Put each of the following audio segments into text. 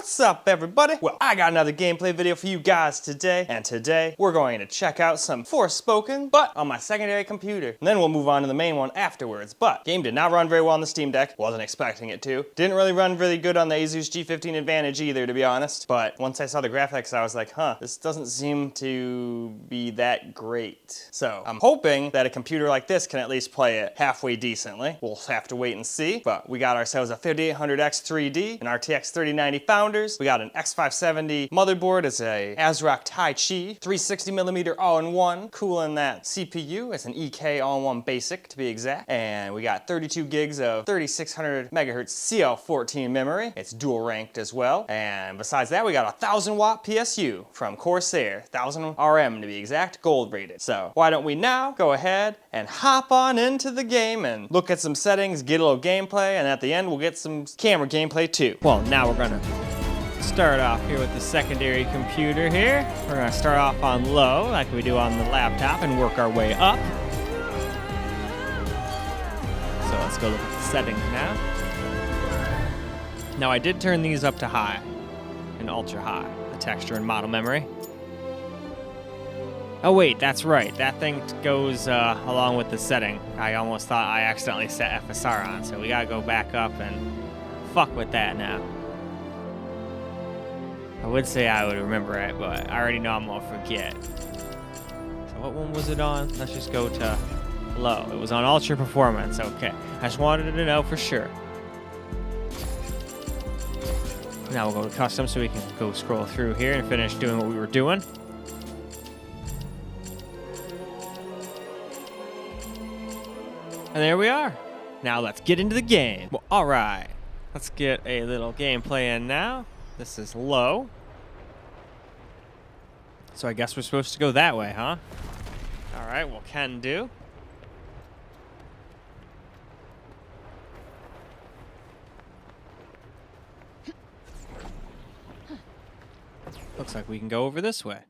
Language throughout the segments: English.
What's up, everybody? Well, I got another gameplay video for you guys today, and today we're going to check out some Forspoken, but on my secondary computer. And then we'll move on to the main one afterwards. But game did not run very well on the Steam Deck. Wasn't expecting it to. Didn't really run really good on the Asus G15 Advantage either, to be honest. But once I saw the graphics, I was like, huh, this doesn't seem to be that great. So I'm hoping that a computer like this can at least play it halfway decently. We'll have to wait and see. But we got ourselves a 5800X3D, an RTX 3090 Founders. We got an X570 motherboard. It's a ASRock Tai Chi, 360mm all-in-one. Cooling that CPU. It's an EK all-in-one basic, to be exact. And we got 32 gigs of 3600 megahertz CL14 memory. It's dual ranked as well. And besides that, we got a 1000 watt PSU from Corsair, 1000 RM to be exact, gold rated. So why don't we now go ahead and hop on into the game and look at some settings, get a little gameplay, and at the end we'll get some camera gameplay too. Well, now we're gonna start off here with the secondary computer here. We're gonna start off on low like we do on the laptop and work our way up. So let's go look at the settings now. Now I did turn these up to high and ultra high, the texture and model memory. Oh wait, that's right. That thing goes along with the setting. I almost thought I accidentally set FSR on, so we gotta go back up and fuck with that now. I would say I would remember it, but I already know I'm gonna forget. So what one was it on? Let's just go to low. It was on Ultra Performance, okay. I just wanted to know for sure. Now we'll go to Custom so we can go scroll through here and finish doing what we were doing. And there we are. Now let's get into the game. Well, all right. Let's get a little gameplay in now. This is low. So I guess we're supposed to go that way, huh? All right, well, can do. Looks like we can go over this way.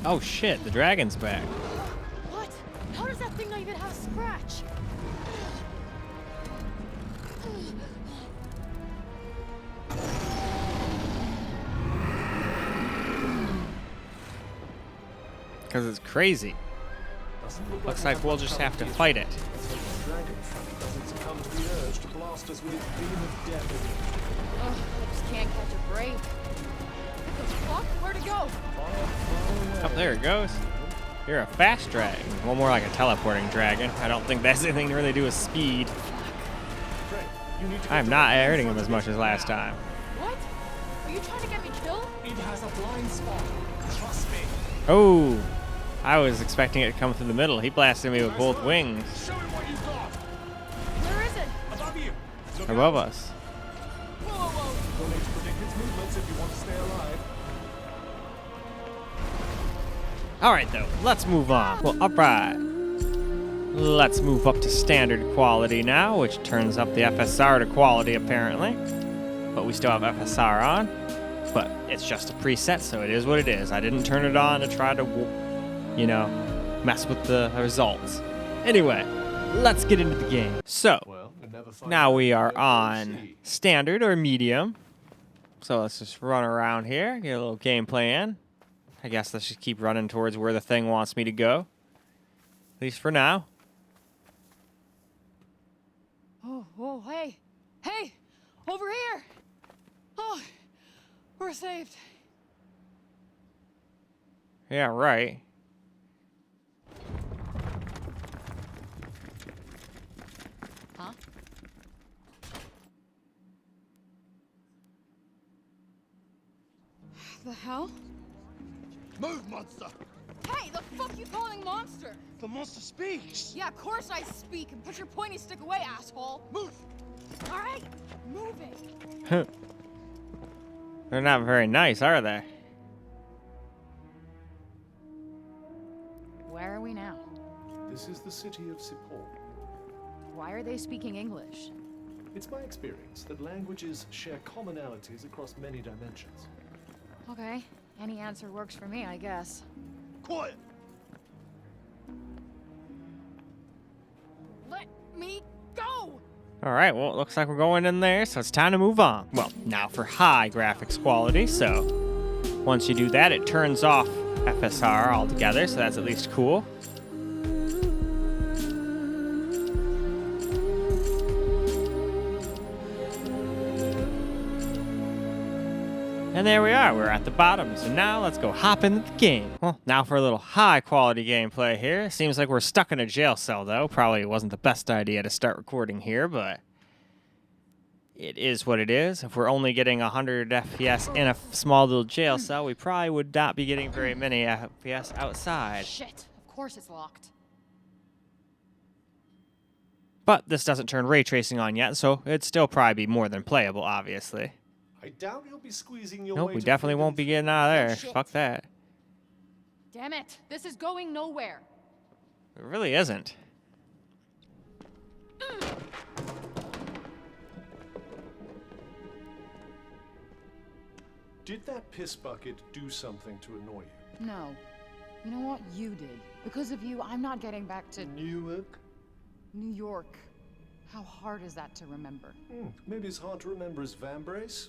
Oh shit, the dragon's back. What? How does that thing not even have a scratch? Because it's crazy. Looks like we'll just have to fight it. Ugh, I just can't catch a break. What the fuck? Where'd it go? Oh, there it goes. You're a fast dragon. Well, more like a teleporting dragon. I don't think that's anything to really do with speed. I'm not hurting him as much as last time. What? Are you trying to get me killed? It has a blind spot. Trust me. Oh, I was expecting it to come through the middle. He blasted me with both wings. Show me what you got. Where is it? Above you. Look Above out. us. Whoa, whoa. You'll need to predict its movements if you want to stay alive. All right, though, let's move on. Well, all right. Let's move up to standard quality now, which turns up the FSR to quality, apparently. But we still have FSR on. But it's just a preset, so it is what it is. I didn't turn it on to try to, you know, mess with the results. Anyway, let's get into the game. So, now we are on standard or medium. So let's just run around here, get a little gameplay in. I guess let's just keep running towards where the thing wants me to go. At least for now. Oh, whoa, hey. Hey! Over here! Oh, we're saved. Yeah, right. Huh? The hell? Move, monster. Hey, the fuck you calling monster? The monster speaks. Yeah, of course I speak. And put your pointy stick away, asshole. Move. All right, moving. They're not very nice, are they? Where are we now? This is the city of Sipor. Why are they speaking English? It's my experience that languages share commonalities across many dimensions. Okay, any answer works for me, I guess. Quiet. Let me go! All right, well, it looks like we're going in there, so it's time to move on. Well, now for high graphics quality, so once you do that, it turns off FSR altogether, so that's at least cool. And there we are, we're at the bottom, so now let's go hop into the game. Well, now for a little high quality gameplay here. Seems like we're stuck in a jail cell though. Probably wasn't the best idea to start recording here, but it is what it is. If we're only getting 100 FPS in a small little jail cell, we probably would not be getting very many FPS outside. Shit, of course it's locked. But this doesn't turn ray tracing on yet, so it'd still probably be more than playable, obviously. I doubt you'll be squeezing your Nope, way we to definitely freedom. won't be getting out of there. shit. Fuck that. Damn it, this is going nowhere. It really isn't. Did that piss bucket do something to annoy you? No. You know what? You did. Because of you, I'm not getting back to Newark? New York. How hard is that to remember? Maybe as hard to remember as Vambrace?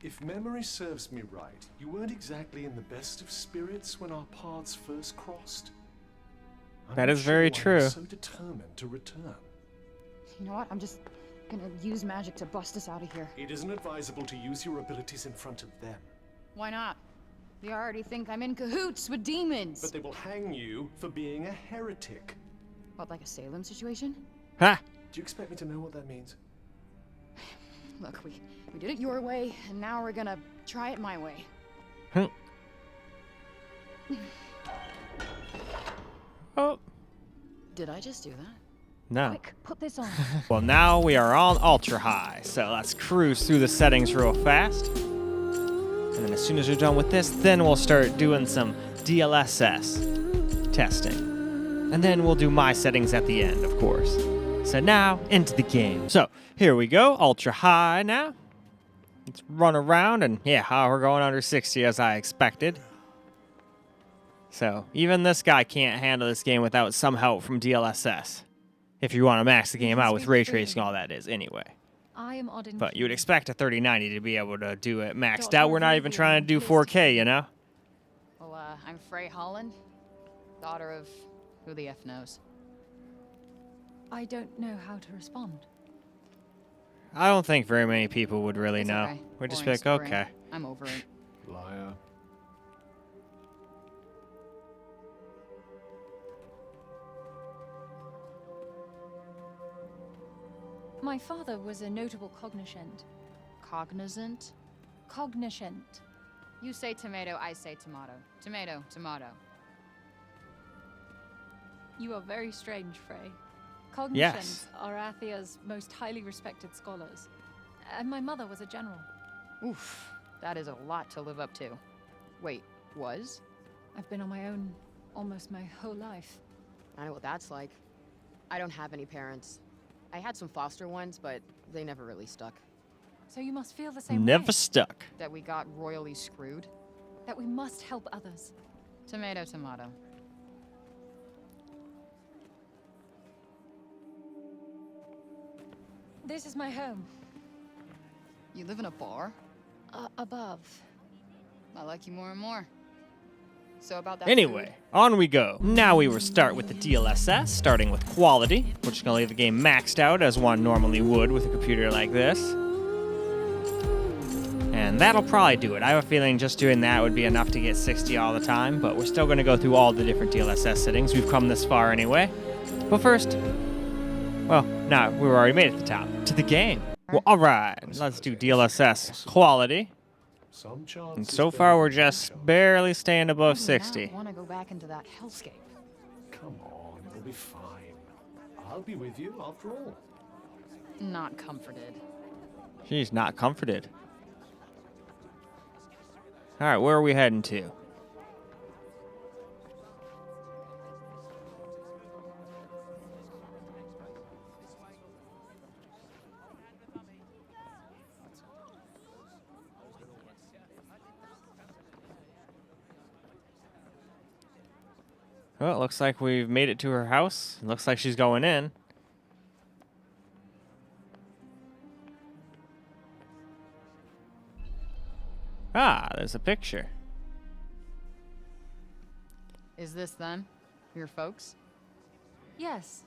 If memory serves me right, you weren't exactly in the best of spirits when our paths first crossed. I'm That not is very sure why you're true. so determined to return. You know what? I'm just gonna use magic to bust us out of here. It isn't advisable to use your abilities in front of them, Why not? They already think I'm in cahoots with demons. but they will hang you for being a heretic. What, like a Salem situation? Ha! Do you expect me to know what that means? Look, we did it your way, and now we're gonna try it my way. Oh, Did I just do that? no. Quick, put this on. Well, now we are on ultra high, so let's cruise through the settings real fast. And then as soon as we're done with this, then we'll start doing some DLSS testing. And then we'll do my settings at the end, of course. So now, into the game. So, here we go, ultra high now. Let's run around, and yeah, we're going under 60 as I expected. So, even this guy can't handle this game without some help from DLSS. If you want to max the game out with ray tracing, all that is, anyway. I am Odin. But you would expect a 3090 to be able to do it maxed Doctor out. We're not even trying to do 4K, you know? Well, I'm Frey Holland, daughter of who the F knows. I don't know how to respond. I don't think very many people would really It's know. okay. We'd just be Boring like, story. okay. I'm over it. Liar. My father was a notable cognizant. Cognizant? Cognizant. You say tomato, I say tomato. Tomato, tomato. You are very strange, Frey. Cognizants Yes. are Athia's most highly respected scholars. And my mother was a general. Oof, that is a lot to live up to. Wait, was? I've been on my own almost my whole life. I know what that's like. I don't have any parents. I had some foster ones, but they never really stuck. So you must feel the same Never way. stuck. That we got royally screwed? That we must help others. Tomato, tomato. This is my home. You live in a bar? Above. I like you more and more. So about that Anyway, on we go. Now we will start with the DLSS, starting with quality, which is going to leave the game maxed out as one normally would with a computer like this. And that'll probably do it. I have a feeling just doing that would be enough to get 60 all the time, but we're still going to go through all the different DLSS settings. We've come this far anyway. But first, well, no, we were already made at the top. To the game. Well, all right, let's do DLSS quality. Some chance. And so far, we're just barely staying above 60. I want to go back into that hellscape. Come on, it'll be fine. I'll be with you after all. Not comforted. She's not comforted. All right, where are we heading to? Well, it looks like we've made it to her house. It looks like she's going in. Ah, there's a picture. Is this them? Your folks? Yes.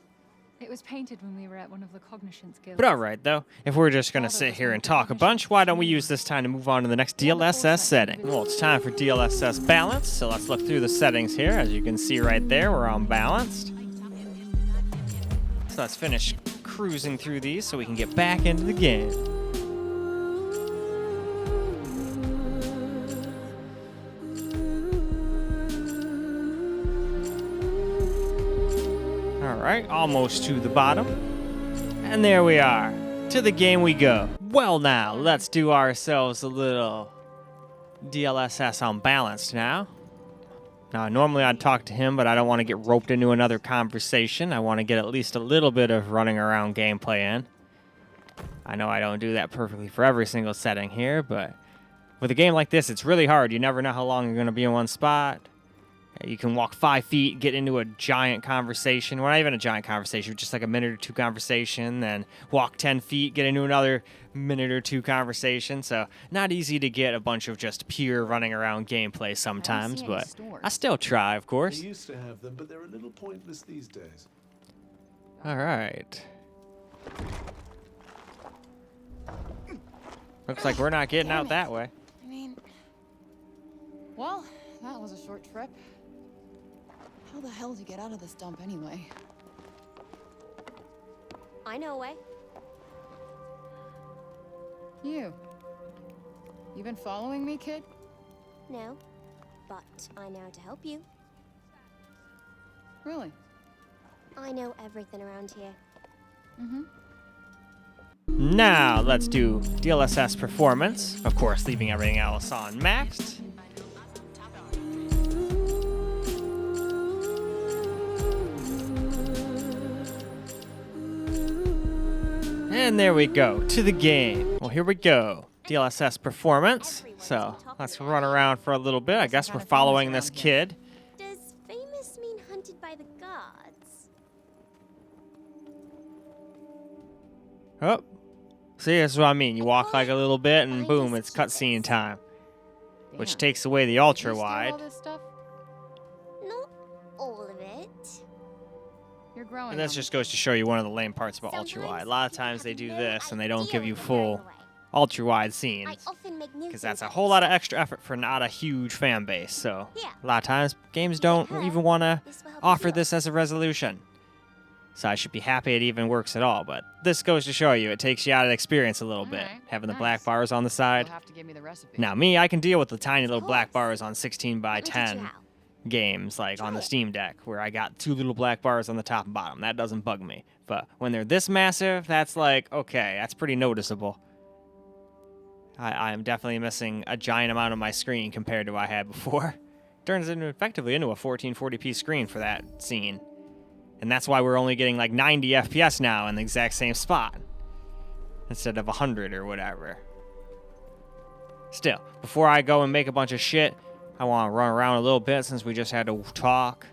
It was painted when we were at one of the Cognitions guilds. But alright though, if we're just gonna sit here and talk a bunch, why don't we use this time to move on to the next DLSS setting? Well, it's time for DLSS balance, so let's look through the settings here. As you can see right there, we're on balanced. So let's finish cruising through these so we can get back into the game. Alright, almost to the bottom. And there we are. To the game we go. Well now, let's do ourselves a little DLSS on balanced now. Now, normally I'd talk to him, but I don't want to get roped into another conversation. I want to get at least a little bit of running around gameplay in. I know I don't do that perfectly for every single setting here, but with a game like this, it's really hard. You never know how long you're going to be in one spot. You can walk 5 feet, get into a giant conversation. Well, not even a giant conversation, just like a minute or two conversation, then walk 10 feet, get into another minute or two conversation. So not easy to get a bunch of just pure running around gameplay sometimes, but I still try, of course. They used to have them, but they're a little pointless these days. All right. Looks like we're not getting out that way. I mean, well, that was a short trip. How the hell did you get out of this dump anyway? I know a way. You been following me, kid? No, but I know how to help you. Really? I know everything around here. Mm-hmm. Now let's do DLSS performance. Of course, leaving everything else on maxed. And there we go, to the game. Well, here we go. DLSS performance. So let's run around for a little bit. I guess we're following this kid. Does famous mean hunted by the gods? Oh, see, this is what I mean. You walk like a little bit and boom, it's cutscene time. Which takes away the ultra wide. Not all of it. You're growing. And this just goes to show you one of the lame parts about ultra wide. A lot of times they do this and they don't give you full ultra wide scenes. Because that's a whole lot of extra effort for not a huge fan base. So a lot of times games don't even want to offer this as a resolution. So I should be happy it even works at all. But this goes to show you it takes you out of the experience a little bit. Having the black bars on the side. You'll have to give me the recipe. Now me, I can deal with the tiny little black bars on 16 by 10 games like on the Steam Deck where I got 2 little black bars on the top and bottom. That doesn't bug me. But when they're this massive, that's like, okay, that's pretty noticeable. I am definitely missing a giant amount of my screen compared to what I had before. Turns effectively into a 1440p screen for that scene. And that's why we're only getting like 90 FPS now in the exact same spot instead of 100 or whatever. Still, before I go and make a bunch of shit, I want to run around a little bit since we just had to talk.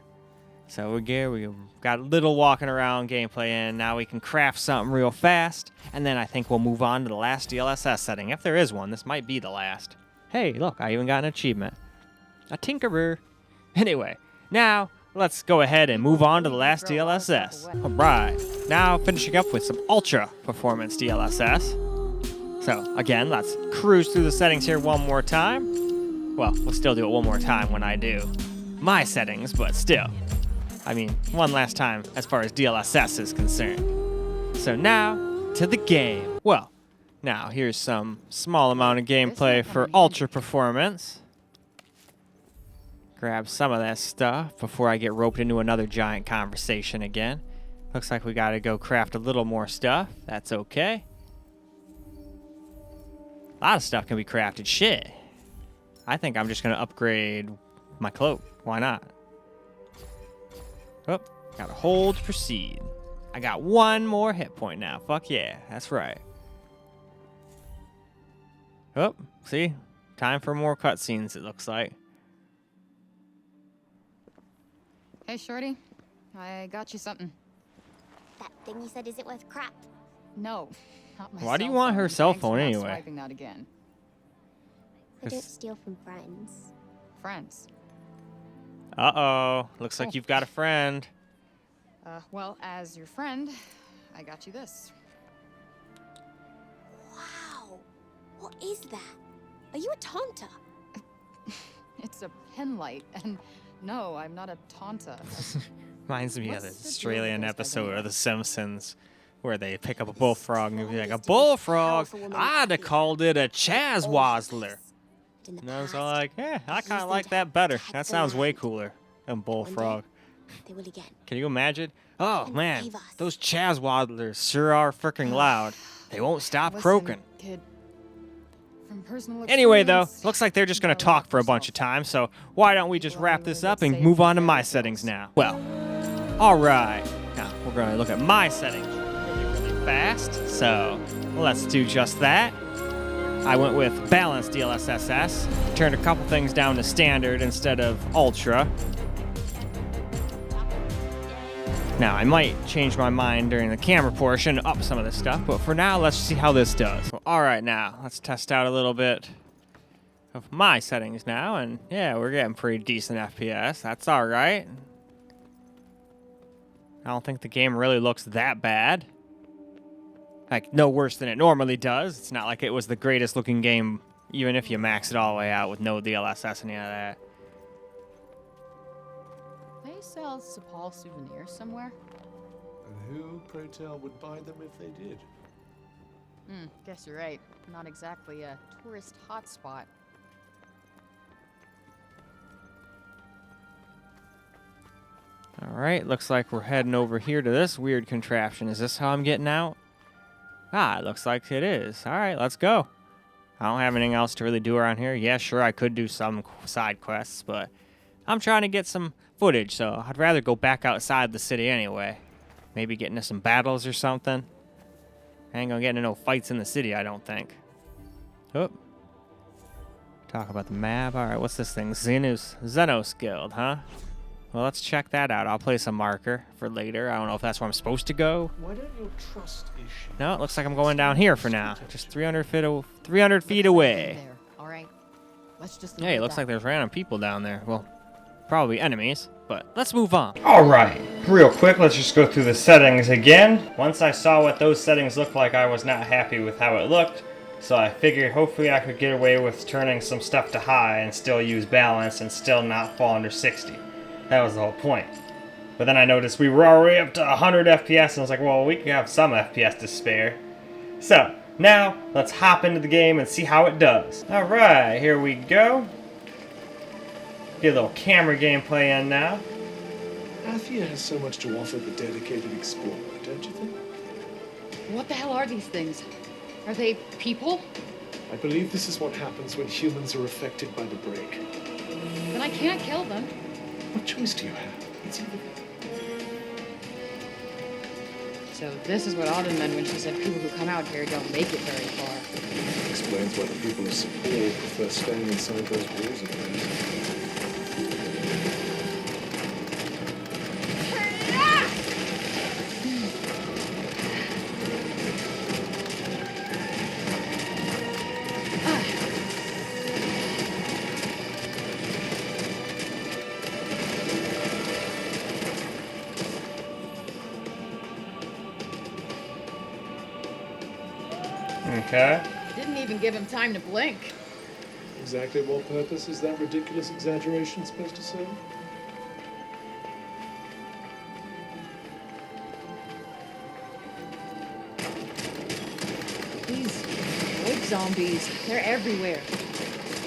So we got a little walking around gameplay in. Now we can craft something real fast. And then I think we'll move on to the last DLSS setting. If there is one, this might be the last. Hey, look, I even got an achievement. A tinkerer. Anyway, now let's go ahead and move on to the last DLSS. All right, now finishing up with some ultra performance DLSS. So again, let's cruise through the settings here one more time. Well, we'll still do it one more time when I do my settings, but still. I mean, one last time as far as DLSS is concerned. So now, to the game. Well, now here's some small amount of gameplay for ultra performance. Grab some of that stuff before I get roped into another giant conversation again. Looks like we gotta go craft a little more stuff. That's okay. A lot of stuff can be crafted. Shit. I think I'm just gonna upgrade my cloak. Why not? Oh, gotta hold to proceed. I got 1 more hit point now. Fuck yeah, that's right. Oh, see? Time for more cutscenes, it looks like. Hey, Shorty. I got you something. That thing you said isn't worth crap. No, not my Why do you cell want phone. her cell Thanks for phone not anyway? swiping that again. I don't steal from friends. Friends. Uh-oh. Looks like you've got a friend. Well, as your friend, I got you this. Wow. What is that? Are you a taunter? It's a pen light, and no, I'm not a taunter. Reminds me of What's the the deal Australian with those guys episode anyway? of The Simpsons where they pick up a bullfrog and be like, a bullfrog? I'd have called it a chazwazzler. And I was all like, yeah, I kind of like that better. That sounds way cooler than bullfrog. They will again. Can you imagine? Oh, And man, save us. those chazwazzlers sure are freaking loud. They won't stop Listen, croaking. kid, from personal Anyway, though, experience, looks like they're just going to know talk for a bunch of yourself. time, so why don't we just People wrap only this live up it and safe move and on to care my themselves. settings now? Well, alright. Now, we're going to look at my settings really fast, so let's do just that. I went with balanced DLSS, turned a couple things down to standard instead of ultra. Now, I might change my mind during the camera portion, up some of this stuff, but for now, let's see how this does. Well, alright now, let's test out a little bit of my settings now, and yeah, we're getting pretty decent FPS. That's alright. I don't think the game really looks that bad. Like, no worse than it normally does. It's not like it was the greatest looking game, even if you max it all the way out with no DLSS and any of that. They sell Sepal souvenirs somewhere. And who, pray tell, would buy them if they did? Guess you're right. Not exactly a tourist hotspot. Alright, looks like we're heading over here to this weird contraption. Is this how I'm getting out? Ah, it looks like it is. Alright, let's go. I don't have anything else to really do around here. Yeah, sure, I could do some side quests, but I'm trying to get some footage, so I'd rather go back outside the city anyway. Maybe get into some battles or something. I ain't gonna get into no fights in the city, I don't think. Oh. Talk about the map. Alright, what's this thing? Xenos Guild, huh? Well, let's check that out. I'll place a marker for later. I don't know if that's where I'm supposed to go. Why don't your trust issue? No, it looks like I'm going down here for now. Just 300 feet away. There, all right. Let's just. Hey, it looks like there's random people down there. Well, probably enemies, but let's move on. Alright, real quick, let's just go through the settings again. Once I saw what those settings looked like, I was not happy with how it looked. So I figured hopefully I could get away with turning some stuff to high and still use balance and still not fall under 60. That was the whole point. But then I noticed we were already up to 100 FPS, and I was like, well, we can have some FPS to spare. So, now, let's hop into the game and see how it does. Alright, here we go. Get a little camera gameplay in now. Athia has so much to offer the dedicated explorer, don't you think? What the hell are these things? Are they people? I believe this is what happens when humans are affected by the break. Then I can't kill them. What choice do you have? It's either... So this is what Autumn meant when she said people who come out here don't make it very far. Explains why the people of Sepal prefer staying inside those walls of theirs. Okay. Didn't even give him time to blink. Exactly what purpose is that ridiculous exaggeration supposed to serve? These wood zombies, they're everywhere.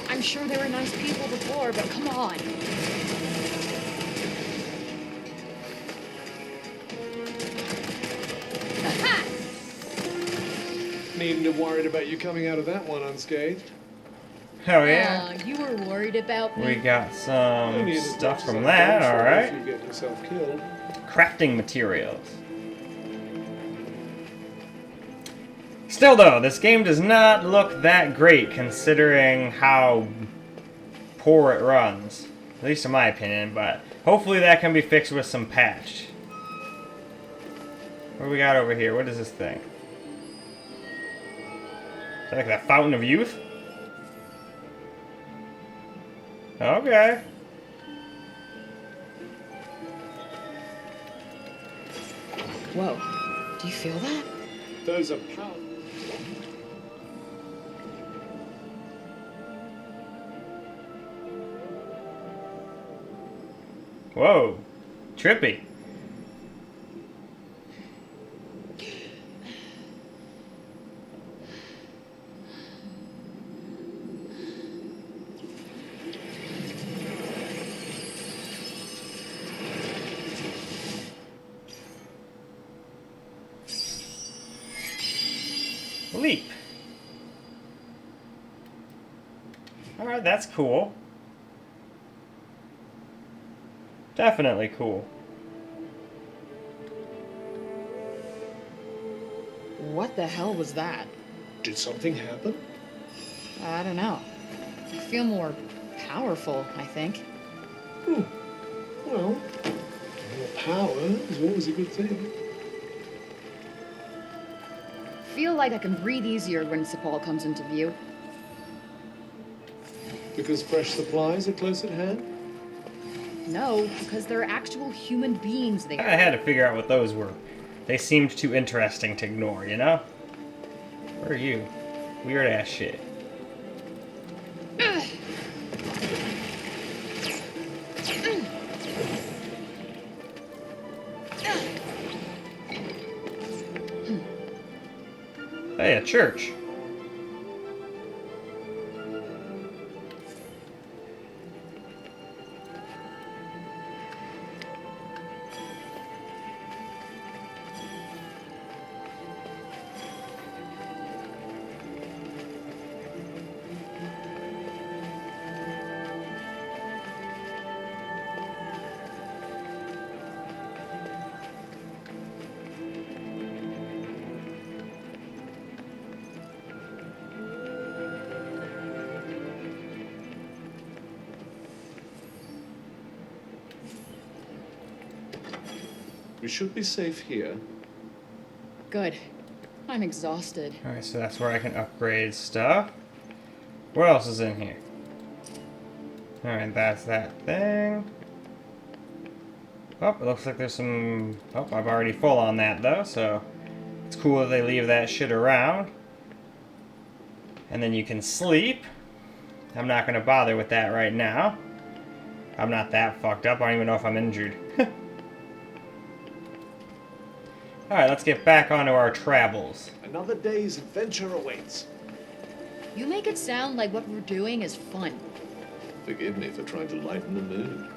I'm sure they were nice people before, but come on. Needn't have worried about you coming out of that one unscathed. Oh yeah. You were worried about me. We got some Only as stuff much as from I'm that, done for alright. If you get yourself killed. Crafting materials. Still though, this game does not look that great considering how poor it runs. At least in my opinion, but hopefully that can be fixed with some patch. What do we got over here? What is this thing? Is that like that Fountain of Youth? Okay. Whoa. Do you feel that? Those are power. Whoa. Trippy. Leap. Alright, that's cool. Definitely cool. What the hell was that? Did something happen? I don't know. I feel more powerful, I think. Well, more power is always a good thing. Feel like I can breathe easier when Sepal comes into view. Because fresh supplies are close at hand? No, because there are actual human beings there. I had to figure out what those were. They seemed too interesting to ignore, you know? Where are you? Weird ass shit. Hey, a church. We should be safe here. Good. I'm exhausted. Alright, so that's where I can upgrade stuff. What else is in here? Alright, that's that thing. Oh, it looks like there's some... Oh, I'm already full on that though, so... It's cool that they leave that shit around. And then you can sleep. I'm not going to bother with that right now. I'm not that fucked up. I don't even know if I'm injured. Alright, let's get back onto our travels. Another day's adventure awaits. You make it sound like what we're doing is fun. Forgive me for trying to lighten the mood.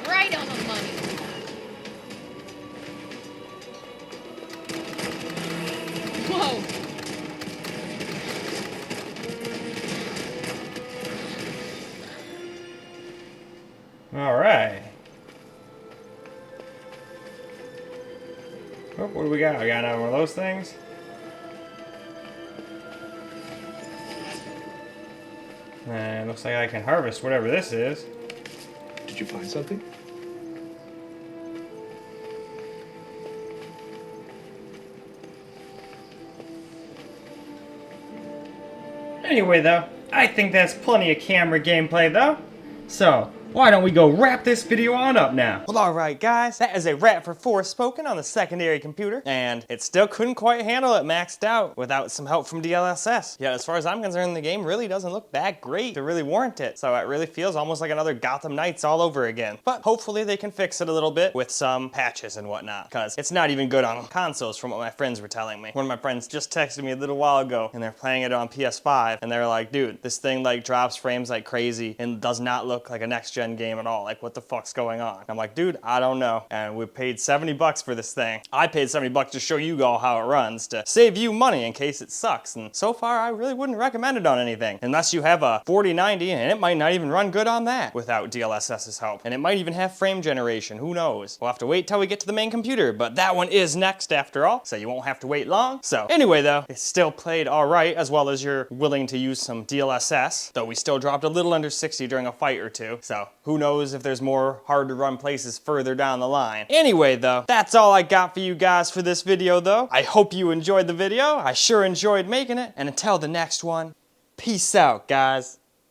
Right on the money. Whoa. Alright. Oh, what do we got? We got another one of those things? And looks like I can harvest whatever this is. Did you find something? Anyway, though, I think that's plenty of camera gameplay, though. So, why don't we go wrap this video on up now? Well, alright guys, that is a wrap for Forspoken on the secondary computer, and it still couldn't quite handle it maxed out without some help from DLSS. Yeah, as far as I'm concerned, the game really doesn't look that great to really warrant it, so it really feels almost like another Gotham Knights all over again. But hopefully they can fix it a little bit with some patches and whatnot, because it's not even good on consoles from what my friends were telling me. One of my friends just texted me a little while ago, and they're playing it on PS5, and they're like, dude, this thing like drops frames like crazy and does not look like a next-gen gen game at all. Like, what the fuck's going on? I'm like, dude, I don't know. And we paid 70 bucks for this thing. I paid 70 bucks to show you all how it runs, to save you money in case it sucks. And so far, I really wouldn't recommend it on anything. Unless you have a 4090, and it might not even run good on that without DLSS's help. And it might even have frame generation, who knows? We'll have to wait till we get to the main computer, but that one is next after all, so you won't have to wait long. So anyway though, it still played all right, as well as you're willing to use some DLSS, though we still dropped a little under 60 during a fight or two. So who knows if there's more hard to run places further down the line. Anyway though, that's all I got for you guys for this video though. I hope you enjoyed the video. I sure enjoyed making it. And until the next one, peace out guys.